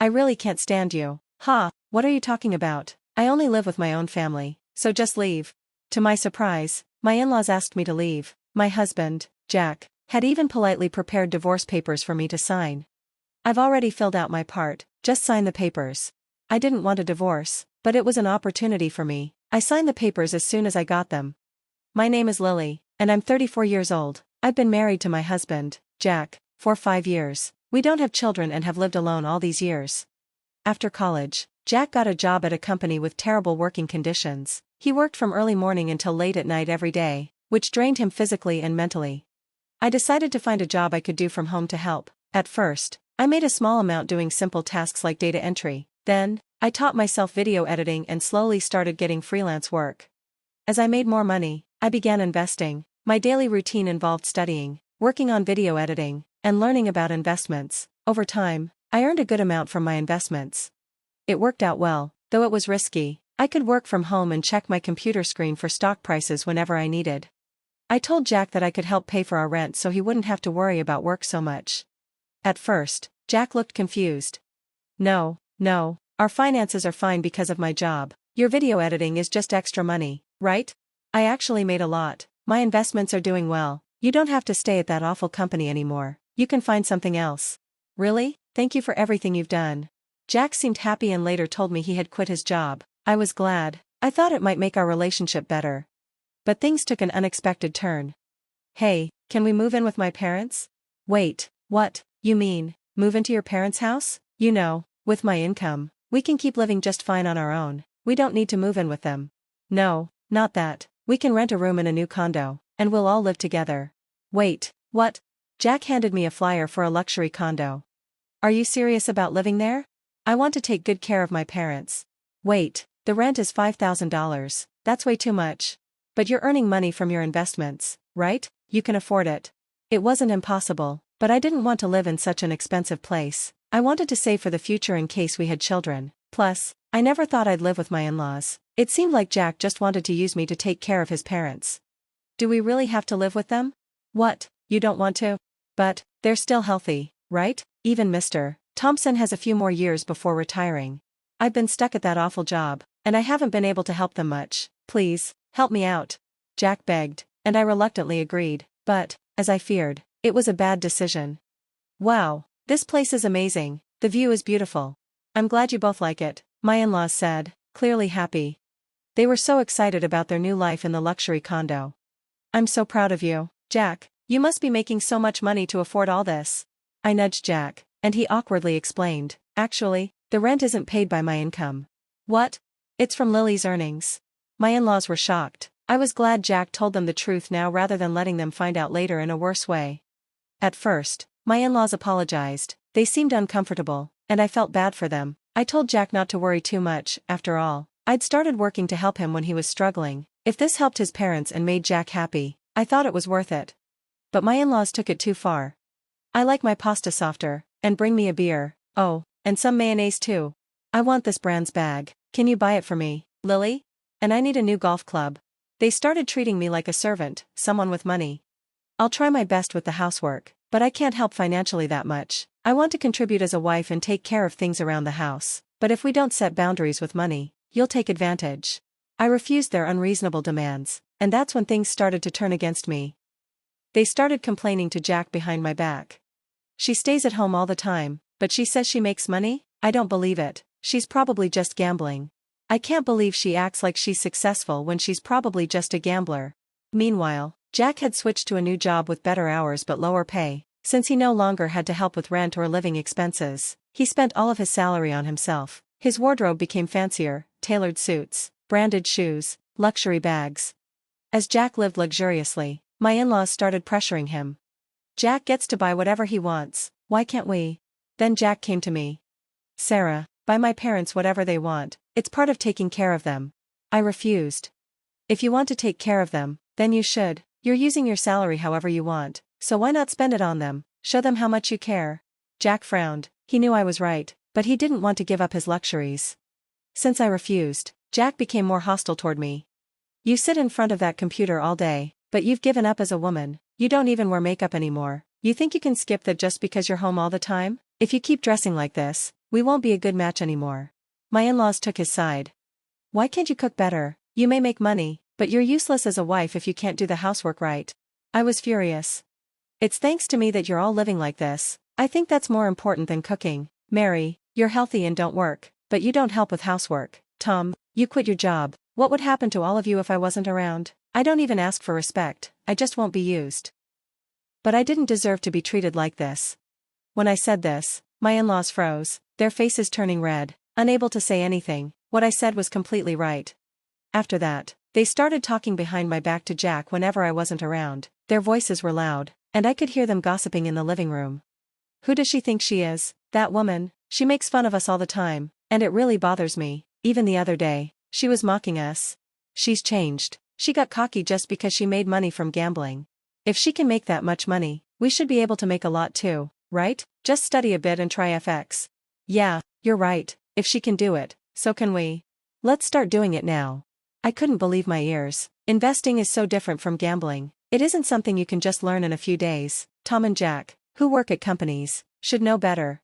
I really can't stand you. Ha, what are you talking about? I only live with my own family, so just leave. To my surprise, my in-laws asked me to leave. My husband, Jack, had even politely prepared divorce papers for me to sign. I've already filled out my part, just sign the papers. I didn't want a divorce, but it was an opportunity for me. I signed the papers as soon as I got them. My name is Lily, and I'm 34 years old. I've been married to my husband, Jack, for 5 years. We don't have children and have lived alone all these years. After college, Jack got a job at a company with terrible working conditions. He worked from early morning until late at night every day, which drained him physically and mentally. I decided to find a job I could do from home to help. At first, I made a small amount doing simple tasks like data entry. Then, I taught myself video editing and slowly started getting freelance work. As I made more money, I began investing. My daily routine involved studying, working on video editing, and learning about investments. Over time, I earned a good amount from my investments. It worked out well, though it was risky. I could work from home and check my computer screen for stock prices whenever I needed. I told Jack that I could help pay for our rent so he wouldn't have to worry about work so much. At first, Jack looked confused. No, our finances are fine because of my job. Your video editing is just extra money, right? I actually made a lot. My investments are doing well. You don't have to stay at that awful company anymore. You can find something else. Really? Thank you for everything you've done. Jack seemed happy and later told me he had quit his job. I was glad. I thought it might make our relationship better. But things took an unexpected turn. Hey, can we move in with my parents? Wait, what? You mean, move into your parents' house? You know, with my income, we can keep living just fine on our own. We don't need to move in with them. No, not that. We can rent a room in a new condo, and we'll all live together. Wait, what? Jack handed me a flyer for a luxury condo. Are you serious about living there? I want to take good care of my parents. Wait, the rent is $5,000, that's way too much. But you're earning money from your investments, right? You can afford it. It wasn't impossible, but I didn't want to live in such an expensive place. I wanted to save for the future in case we had children. Plus, I never thought I'd live with my in-laws. It seemed like Jack just wanted to use me to take care of his parents. Do we really have to live with them? What, you don't want to? But, they're still healthy, right? Even Mr. Thompson has a few more years before retiring. I've been stuck at that awful job, and I haven't been able to help them much. Please, help me out. Jack begged, and I reluctantly agreed, but, as I feared, it was a bad decision. Wow, this place is amazing, the view is beautiful. I'm glad you both like it, my in-laws said, clearly happy. They were so excited about their new life in the luxury condo. I'm so proud of you, Jack. You must be making so much money to afford all this. I nudged Jack, and he awkwardly explained, actually, the rent isn't paid by my income. What? It's from Lily's earnings. My in-laws were shocked. I was glad Jack told them the truth now rather than letting them find out later in a worse way. At first, my in-laws apologized. They seemed uncomfortable, and I felt bad for them. I told Jack not to worry too much. After all, I'd started working to help him when he was struggling. If this helped his parents and made Jack happy, I thought it was worth it. But my in-laws took it too far. I like my pasta softer, and bring me a beer. Oh, and some mayonnaise too. I want this brand's bag. Can you buy it for me, Lily? And I need a new golf club. They started treating me like a servant, someone with money. I'll try my best with the housework, but I can't help financially that much. I want to contribute as a wife and take care of things around the house, but if we don't set boundaries with money, you'll take advantage. I refused their unreasonable demands, and that's when things started to turn against me. They started complaining to Jack behind my back. She stays at home all the time, but she says she makes money? I don't believe it. She's probably just gambling. I can't believe she acts like she's successful when she's probably just a gambler. Meanwhile, Jack had switched to a new job with better hours but lower pay. Since he no longer had to help with rent or living expenses, he spent all of his salary on himself. His wardrobe became fancier, tailored suits, branded shoes, luxury bags. As Jack lived luxuriously, my in-laws started pressuring him. Jack gets to buy whatever he wants, why can't we? Then Jack came to me. Sarah, buy my parents whatever they want, it's part of taking care of them. I refused. If you want to take care of them, then you should. You're using your salary however you want, so why not spend it on them? Show them how much you care. Jack frowned. He knew I was right, but he didn't want to give up his luxuries. Since I refused, Jack became more hostile toward me. You sit in front of that computer all day, but you've given up as a woman. You don't even wear makeup anymore. You think you can skip that just because you're home all the time? If you keep dressing like this, we won't be a good match anymore. My in-laws took his side. Why can't you cook better? You may make money, but you're useless as a wife if you can't do the housework right. I was furious. It's thanks to me that you're all living like this. I think that's more important than cooking. Mary, you're healthy and don't work, but you don't help with housework. Tom, you quit your job. What would happen to all of you if I wasn't around? I don't even ask for respect, I just won't be used. But I didn't deserve to be treated like this. When I said this, my in-laws froze, their faces turning red, unable to say anything. What I said was completely right. After that, they started talking behind my back to Jack whenever I wasn't around. Their voices were loud, and I could hear them gossiping in the living room. Who does she think she is, that woman? She makes fun of us all the time, and it really bothers me. Even the other day, she was mocking us. She's changed. She got cocky just because she made money from gambling. If she can make that much money, we should be able to make a lot too, right? Just study a bit and try FX. Yeah, you're right. If she can do it, so can we. Let's start doing it now. I couldn't believe my ears. Investing is so different from gambling. It isn't something you can just learn in a few days. Tom and Jack, who work at companies, should know better.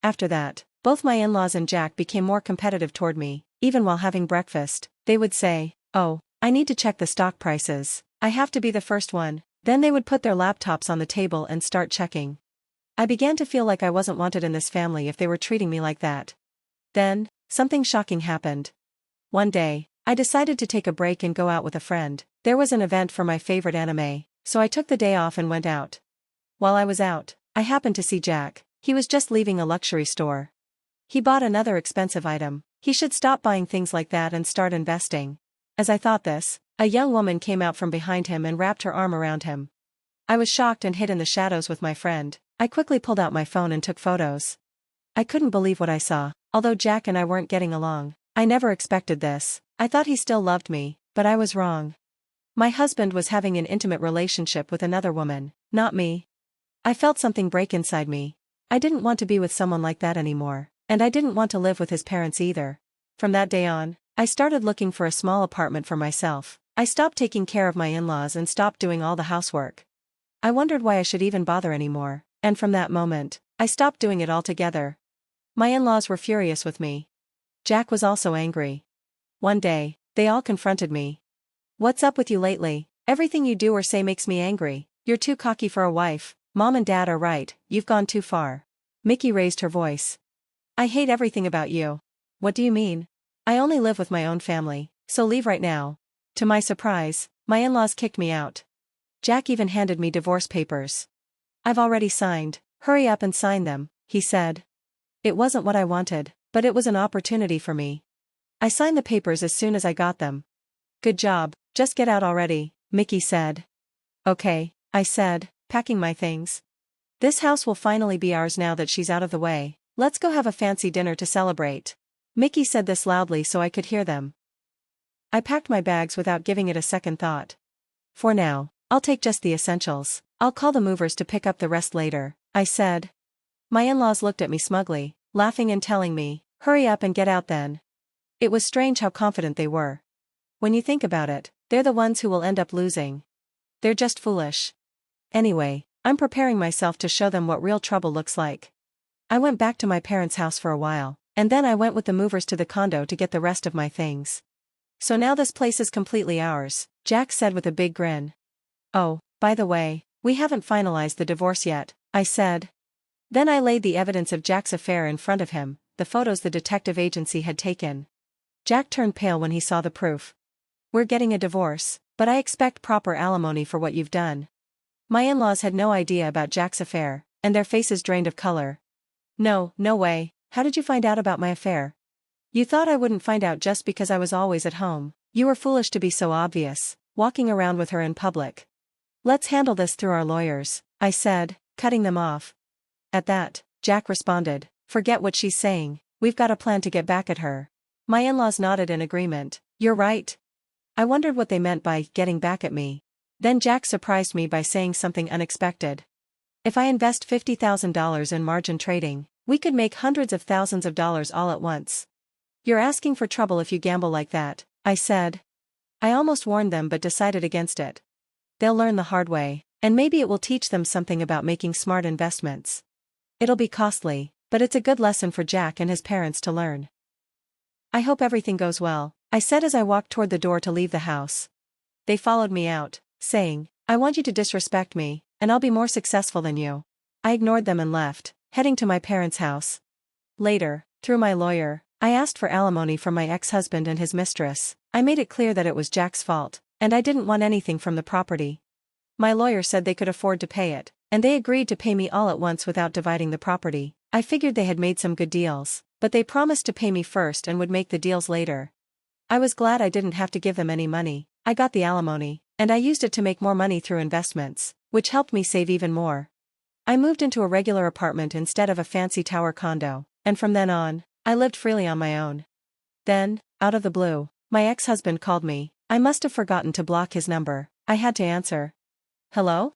After that, both my in-laws and Jack became more competitive toward me. Even while having breakfast, they would say, "Oh, I need to check the stock prices. I have to be the first one." Then they would put their laptops on the table and start checking. I began to feel like I wasn't wanted in this family if they were treating me like that. Then, something shocking happened. One day, I decided to take a break and go out with a friend. There was an event for my favorite anime, so I took the day off and went out. While I was out, I happened to see Jack. He was just leaving a luxury store. He bought another expensive item. He should stop buying things like that and start investing. As I thought this, a young woman came out from behind him and wrapped her arm around him. I was shocked and hid in the shadows with my friend. I quickly pulled out my phone and took photos. I couldn't believe what I saw. Although Jack and I weren't getting along, I never expected this. I thought he still loved me, but I was wrong. My husband was having an intimate relationship with another woman, not me. I felt something break inside me. I didn't want to be with someone like that anymore, and I didn't want to live with his parents either. From that day on, I started looking for a small apartment for myself. I stopped taking care of my in-laws and stopped doing all the housework. I wondered why I should even bother anymore, and from that moment, I stopped doing it altogether. My in-laws were furious with me. Jack was also angry. One day, they all confronted me. "What's up with you lately? Everything you do or say makes me angry. You're too cocky for a wife. Mom and Dad are right, you've gone too far." Mickey raised her voice. "I hate everything about you." "What do you mean? I only live with my own family, so leave right now." To my surprise, my in-laws kicked me out. Jack even handed me divorce papers. "I've already signed. Hurry up and sign them," he said. It wasn't what I wanted, but it was an opportunity for me. I signed the papers as soon as I got them. "Good job, just get out already," Mickey said. "Okay," I said, packing my things. "This house will finally be ours now that she's out of the way. Let's go have a fancy dinner to celebrate." Mickey said this loudly so I could hear them. I packed my bags without giving it a second thought. "For now, I'll take just the essentials. I'll call the movers to pick up the rest later," I said. My in-laws looked at me smugly, laughing and telling me, "Hurry up and get out then." It was strange how confident they were. When you think about it, they're the ones who will end up losing. They're just foolish. Anyway, I'm preparing myself to show them what real trouble looks like. I went back to my parents' house for a while, and then I went with the movers to the condo to get the rest of my things. "So now this place is completely ours," Jack said with a big grin. "Oh, by the way, we haven't finalized the divorce yet," I said. Then I laid the evidence of Jack's affair in front of him, the photos the detective agency had taken. Jack turned pale when he saw the proof. "We're getting a divorce, but I expect proper alimony for what you've done." My in-laws had no idea about Jack's affair, and their faces drained of color. No way, how did you find out about my affair?" "You thought I wouldn't find out just because I was always at home. You were foolish to be so obvious, walking around with her in public." "Let's handle this through our lawyers," I said, cutting them off. At that, Jack responded, "Forget what she's saying, we've got a plan to get back at her." My in-laws nodded in agreement. "You're right." I wondered what they meant by getting back at me. Then Jack surprised me by saying something unexpected. "If I invest $50,000 in margin trading, we could make hundreds of thousands of dollars all at once." "You're asking for trouble if you gamble like that," I said. I almost warned them but decided against it. They'll learn the hard way, and maybe it will teach them something about making smart investments. It'll be costly, but it's a good lesson for Jack and his parents to learn. I hope everything goes well, I said as I walked toward the door to leave the house. They followed me out, saying, I want you to disrespect me, and I'll be more successful than you. I ignored them and left, heading to my parents' house. Later, through my lawyer, I asked for alimony from my ex-husband and his mistress. I made it clear that it was Jack's fault, and I didn't want anything from the property. My lawyer said they could afford to pay it, and they agreed to pay me all at once without dividing the property. I figured they had made some good deals, but they promised to pay me first and would make the deals later. I was glad I didn't have to give them any money. I got the alimony, and I used it to make more money through investments, which helped me save even more. I moved into a regular apartment instead of a fancy tower condo, and from then on, I lived freely on my own. Then, out of the blue, my ex-husband called me. I must have forgotten to block his number. I had to answer. Hello?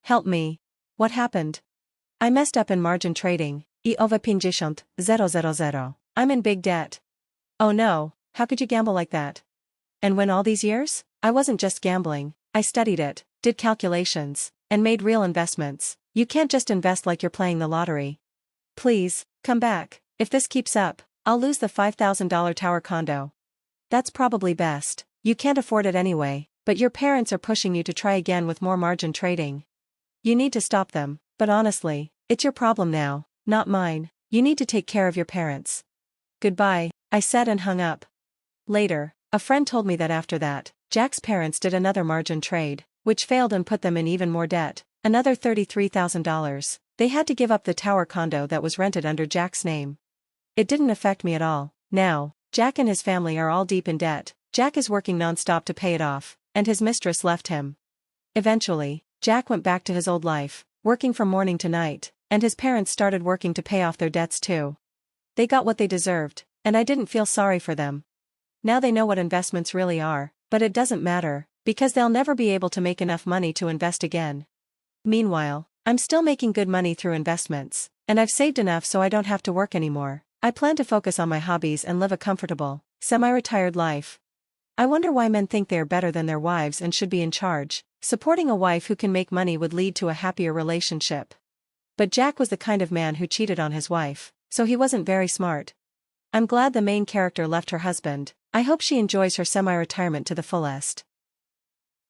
Help me. What happened? I messed up in margin trading. I over 50,000. I'm in big debt. Oh no, how could you gamble like that? And win all these years? I wasn't just gambling, I studied it, did calculations, and made real investments. You can't just invest like you're playing the lottery. Please, come back. If this keeps up, I'll lose the $5,000 tower condo. That's probably best. You can't afford it anyway, but your parents are pushing you to try again with more margin trading. You need to stop them, but honestly, it's your problem now, not mine. You need to take care of your parents. Goodbye, I said and hung up. Later, a friend told me that after that, Jack's parents did another margin trade, which failed and put them in even more debt, another $33,000. They had to give up the tower condo that was rented under Jack's name. It didn't affect me at all. Now, Jack and his family are all deep in debt. Jack is working non-stop to pay it off, and his mistress left him. Eventually, Jack went back to his old life, working from morning to night, and his parents started working to pay off their debts too. They got what they deserved, and I didn't feel sorry for them. Now they know what investments really are, but it doesn't matter, because they'll never be able to make enough money to invest again. Meanwhile, I'm still making good money through investments, and I've saved enough so I don't have to work anymore. I plan to focus on my hobbies and live a comfortable, semi-retired life. I wonder why men think they are better than their wives and should be in charge. Supporting a wife who can make money would lead to a happier relationship. But Jack was the kind of man who cheated on his wife, so he wasn't very smart. I'm glad the main character left her husband. I hope she enjoys her semi-retirement to the fullest.